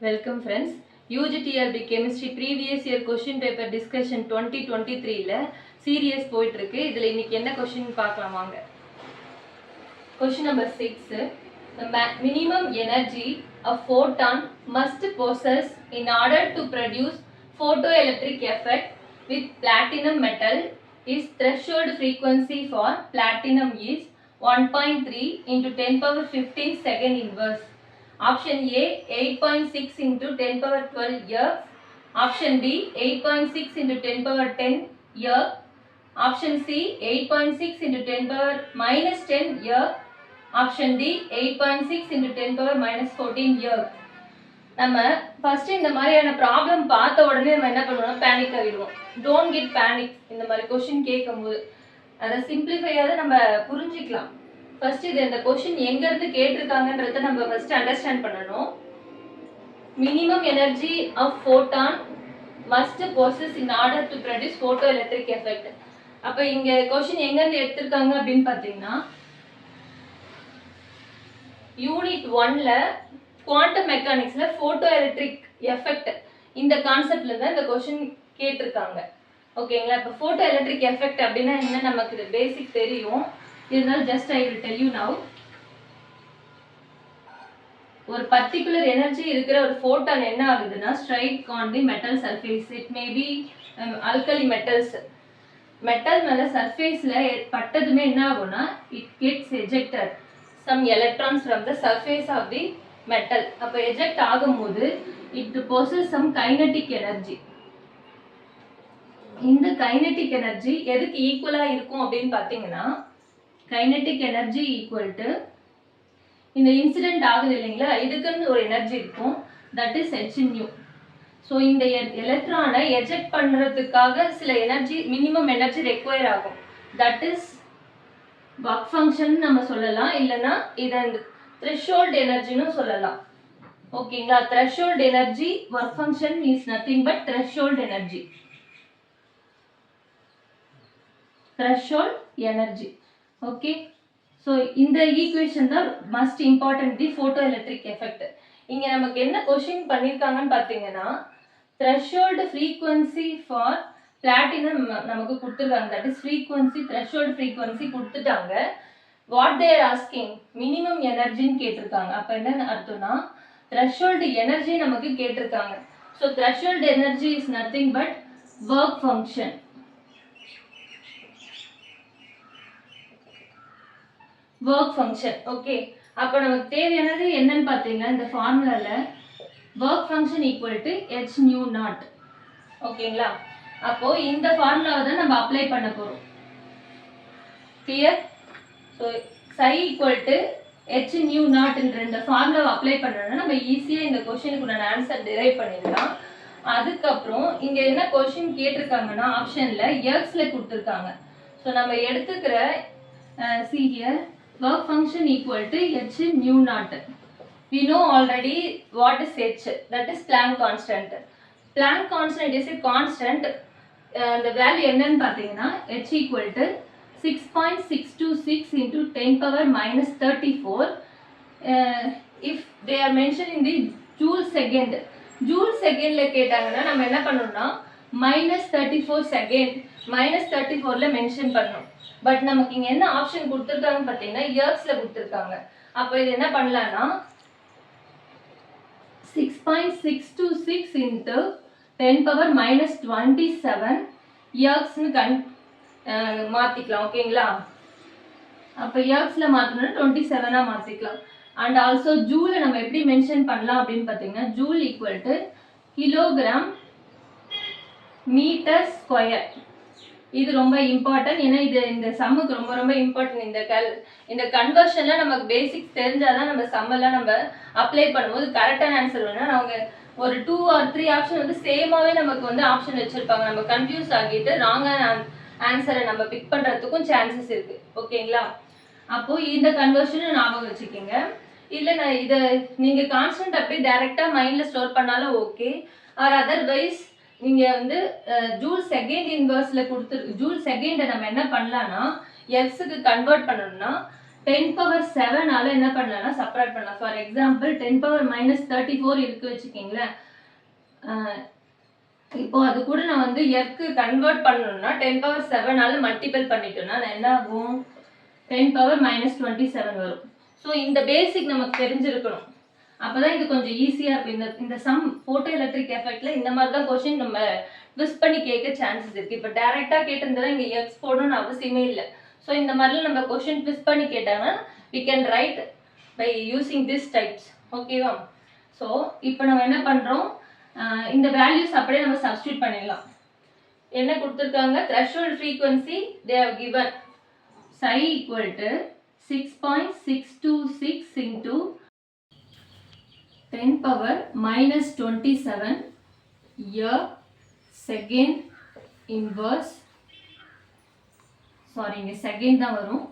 Welcome friends. UGTRB Chemistry Previous Year Question Paper Discussion 2023ல series போயிட்டு இருக்கு. இதுல இன்னைக்கு என்ன question பார்க்கலாம் வாங்க. Question number 6. The minimum energy a photon must possess in order to produce photoelectric effect with platinum metal is threshold frequency for platinum is 1.3 into 10 power 15 second inverse. Option A 8.6 into 10 power 12 year. Option B 8.6 into 10 power 10 year. Option C 8.6 into 10 power minus 10 year. Option D 8.6 into 10 power minus 14 year. நம்ம first இந்த மாதிரியான problem பார்த்த உடனே நம்ம என்ன பண்ணுவோம், panic ஆகிடுவோம். Don't get panic. இந்த மாதிரி கொஸ்டின் கேட்கும்போது அதை சிம்பிளிஃபையாவது நம்ம புரிஞ்சிக்கலாம். ஃபர்ஸ்ட் இது இந்த கொஸ்டின் எங்க இருந்து கேட்டிருக்காங்கன்றத நம்ம ஃபர்ஸ்ட் அண்டர்ஸ்டாண்ட் பண்ணணும். Minimum energy of photon must possess in order to produce photoelectric effect. அப்ப இங்க கொஸ்டின் எங்க இருந்து எடுத்திருக்காங்க அப்படின்னு பாத்தீங்கன்னா யூனிட் 1ல குவாண்டம் மெக்கானிக்ஸ்ல போட்டோ எலக்ட்ரிக் எஃபெக்ட் இந்த கான்செப்ட்ல தான் இந்த கொஸ்டின் கேட்டிருக்காங்க. ஓகேங்களா? இப்போ போட்டோ எலக்ட்ரிக் எஃபெக்ட் அப்படின்னா என்ன நமக்கு பேசிக் தெரியும். இருந்தாலும் just I will tell you now. ஒரு பர்டிகுலர் எனர்ஜி இருக்கிற ஒரு ஃபோட்டான் என்ன ஆகுதுன்னா strike on the metal surface. It may be alkali metals. Metal மேல சர்ஃபேஸ்ல பட்டதுமே என்ன ஆகும்னா it gets ejected some electrons from the surface of the metal. அப்போ எஜெக்ட் ஆகும்போது it possess some kinetic energy. இந்த கைனடிக் எனர்ஜி எதுக்கு ஈக்குவலா இருக்கும் அப்படின்னு பாத்தீங்கன்னா கைனடிக் எனர்ஜி ஈக்குவல் டு இந்த இன்சிடென்ட் ஆகுது இல்லைங்களா, இதுக்குன்னு ஒரு எனர்ஜி இருக்கும், that is h nu. So இந்த எலக்ட்ரானை எஜெக்ட் பண்றதுக்காக சில எனர்ஜி மினிமம் எனர்ஜி ரெக்வயர் ஆகும். தட் இஸ் ஒர்க் ஃபங்க்ஷன் நம்ம சொல்லலாம், இல்லைன்னா இதை த்ரெஷோல்ட் எனர்ஜின்னு சொல்லலாம். ஓகேங்களா? Threshold energy work function is nothing but threshold energy. threshold energy. Okay, so இந்த ஈக்குவேஷன் தான் must important the photo electric effect. இங்க நமக்கு என்ன கொஸ்டின் பண்ணிருக்காங்கன்னு பாத்தீங்கன்னா threshold frequency for platinum நமக்கு கொடுத்துருக்காங்க. That is frequency, threshold frequency கொடுத்துட்டாங்க. What they are asking minimum எனர்ஜின்னு கேட்டிருக்காங்க. அப்ப என்ன அர்த்தம்னா threshold எனர்ஜி நமக்கு கேட்டிருக்காங்க. so threshold energy is nothing but work function. work function. Okay, அப்போ நமக்கு தேவையானது என்னன்னு பார்த்தீங்கன்னா இந்த ஃபார்முலால work function equal to h nu naught. ஓகேங்களா? அப்போ இந்த ஃபார்முலாவை தான் நம்ம அப்ளை பண்ண போறோம். Clear? So psi equal to h nu naught என்ற இந்த ஃபார்முலாவை அப்ளை பண்ணோம்னா நம்ம ஈஸியா இந்த கொஸ்டினுக்கு நான் ஆன்சர் டிரைவ் பண்ணிடலாம். அதுக்கப்புறம் இங்க என்ன கொஸ்டின் கேட்டிருக்காங்கன்னா ஆப்ஷன்ல எர்க்ஸ்ல கொடுத்துருக்காங்க. ஸோ நம்ம எடுத்துக்கிற see here work function equal to h nu naught. We know already what is h, that is Planck constant. Planck constant is a constant. The value என்னன்னு பார்த்தீங்கன்னா h equal to 6.626 into 10 power minus 34. If they are mentioned in the joule second, joule secondல கேட்டாங்கன்னா நம்ம என்ன பண்ணணும்னா minus 34 second minus 34ல mention பண்ணணும். But நமக்கு இங்க என்ன ஆப்ஷன் கொடுத்துருக்காங்கன்னு பார்த்தீங்கன்னா இயர்ஸ்ல கொடுத்துருக்காங்க. அப்போ இது என்ன பண்ணலாம்னா 6.626 into 10 power minus 27 இயர்ஸ்னு மாத்திக்கலாம். ஓகேங்களா? அப்போ இயர்ஸ்ல மாத்தணும்னா 27ஆ மாத்திக்கலாம். அண்ட் ஆல்சோ ஜூல நம்ம எப்படி மென்ஷன் பண்ணலாம் அப்படின்னு பார்த்தீங்கன்னா joule equal to kilogram metre square. இது ரொம்ப இம்பார்ட்டன்ட். ஏன்னா இது இந்த சம்முக்கு ரொம்ப ரொம்ப இம்பார்ட்டன்ட். இந்த கன்வர்ஷன்ல நமக்கு பேசிக்ஸ் தெரிஞ்சாதான் நம்ம சம்மெல்லாம் நம்ம அப்ளை பண்ணும்போது கரெக்டான ஆன்சர் வேணும். அவங்க ஒரு 2 or 3 ஆப்ஷன் வந்து சேமாவே நமக்கு வந்து ஆப்ஷன் வச்சிருப்பாங்க. நம்ம கன்ஃபியூஸ் ஆகிட்டு ராங்கான ஆன்சரை நம்ம பிக் பண்றதுக்கும் சான்சஸ் இருக்கு. ஓகேங்களா? அப்போ இந்த கன்வர்ஷனை ஞாபகம் வச்சுக்கோங்க. இல்லை நான் இதை நீங்க கான்ஸ்டன்ட் அப்படியே டைரக்டா மைண்ட்ல ஸ்டோர் பண்ணாலும் ஓகே. ஆர் அதர்வைஸ் நீங்க வந்து ஜூல் செகண்ட் இன்வர்ஸ்ல கொடுத்து ஜூல் செகண்டை நம்ம என்ன பண்ணலாம்னா எக்ஸுக்கு கன்வெர்ட் பண்ணணும்னா 10 பவர் 7ஆல என்ன பண்ணலாம்னா சப்ராக்ட் பண்ணலாம். ஃபார் எக்ஸாம்பிள் 10 பவர் -34 இருக்கு வச்சுக்கிங்களேன். இப்போ அது கூட நான் வந்து எர்க்கு கன்வெர்ட் பண்ணணும்னா 10 பவர் 7ஆல மல்டிபிள் பண்ணிட்டோம்னா என்ன ஆகும்? 10 பவர் -27 வரும். ஸோ இந்த பேசிக் நமக்கு தெரிஞ்சிருக்கணும். அப்போதான் இது கொஞ்சம் ஈஸியாக இருக்கும். இந்த சம் ஃபோட்டோ எலக்ட்ரிக் எஃபெக்ட்ல இந்த மாதிரி தான் கொஸ்டின் நம்ம ட்விஸ்ட் பண்ணி கேட்க சான்சஸ் இருக்கு. இப்போ டைரக்டா கேட்டிருந்தா இங்கே எக்ஸ் போடணும்னு அவசியமே இல்லை. ஸோ இந்த மாதிரிலாம் நம்ம கொஸ்டின் ட்விஸ்ட் பண்ணி கேட்டாங்கன்னா we can write by using these types. ஓகேவா? ஸோ இப்போ நம்ம என்ன பண்ணுறோம், இந்த வேல்யூஸ் அப்படியே நம்ம சப்ஸ்டியூட் பண்ணிடலாம். என்ன கொடுத்துருக்காங்க? threshold frequency they have given psi equal to 6.626 into 10 power -27 year second inverse, sorry இங்கே செகண்ட் தான் வரும்,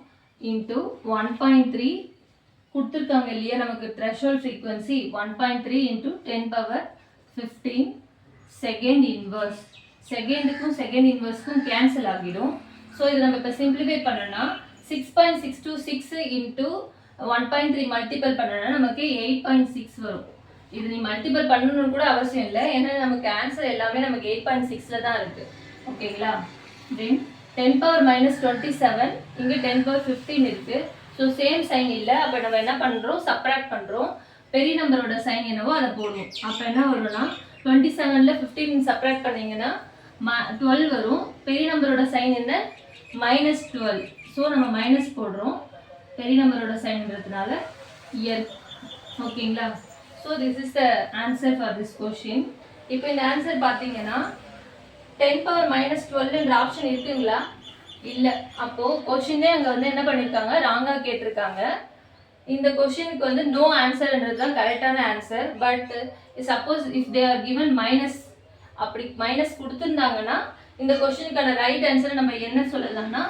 இன்ட்டு 1.3 கொடுத்துருக்காங்க இல்லையா நமக்கு threshold frequency 1.3 into 10 power 15 second inverse. செகண்டுக்கும் செகண்ட் இன்வர்ஸ்க்கும் கேன்சல் ஆகிடும். ஸோ இது நம்ம இப்போ சிம்பிளிஃபை பண்ணோன்னா 6.626 இன்ட்டு 1.3 மல்டிபிள் பண்ணோன்னா நமக்கு 8.6 வரும். இது நீ மல்டிபிள் பண்ணணும்னு கூட அவசியம் இல்லை, ஏன்னா நமக்கு ஆன்சர் எல்லாமே நமக்கு 8.6ல தான் இருக்குது. ஓகேங்களா? தென் 10 பவர் -27 இங்கே 10 பவர் 15 இருக்குது. ஸோ சேம் சைன் இல்லை. அப்போ நம்ம என்ன பண்ணுறோம்? சப்ராக்ட் பண்ணுறோம். பெரிய நம்பரோட சைன் என்னவோ அதை போடுவோம். அப்போ என்ன வரும்னா 27ல் 15 சப்ராக்ட் பண்ணிங்கன்னா 12 வரும். பெரிய நம்பரோட சைன் என்ன? -12. ஸோ நம்ம மைனஸ் போடுறோம் பெரிய நம்பரோட சைன்ன்றதுனால இயர். ஓகேங்களா? So this is the answer for this question. இப்போ இந்த ஆன்சர் பார்த்தீங்கன்னா 10 பவர் -12ன்ற ஆப்ஷன் இருக்குங்களா? இல்லை. அப்போது கொஷினே அங்கே வந்து என்ன பண்ணியிருக்காங்க? ராங்காக கேட்டிருக்காங்க. இந்த கொஷினுக்கு வந்து நோ ஆன்சர்ன்றது தான் கரெக்டான answer. But suppose if they are given minus, அப்படி மைனஸ் கொடுத்துருந்தாங்கன்னா இந்த கொஷினுக்கான ரைட் ஆன்சரை நம்ம என்ன சொல்லலாம்னா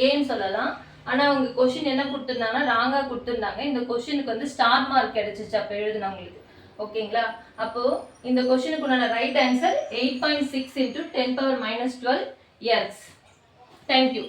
ஏன்னு சொல்லலாம். ஆனால் அவங்க கொஷின் என்ன கொடுத்துருந்தாங்கன்னா ராங்காக கொடுத்துருந்தாங்க. இந்த கொஷினுக்கு வந்து ஸ்டார் மார்க் கிடைச்சிச்சு அப்போ எழுதுனவங்களுக்கு. ஓகேங்களா? அப்போது இந்த கொஷினுக்குண்டான right answer 8.6 into 10 power -12 years. Thank you.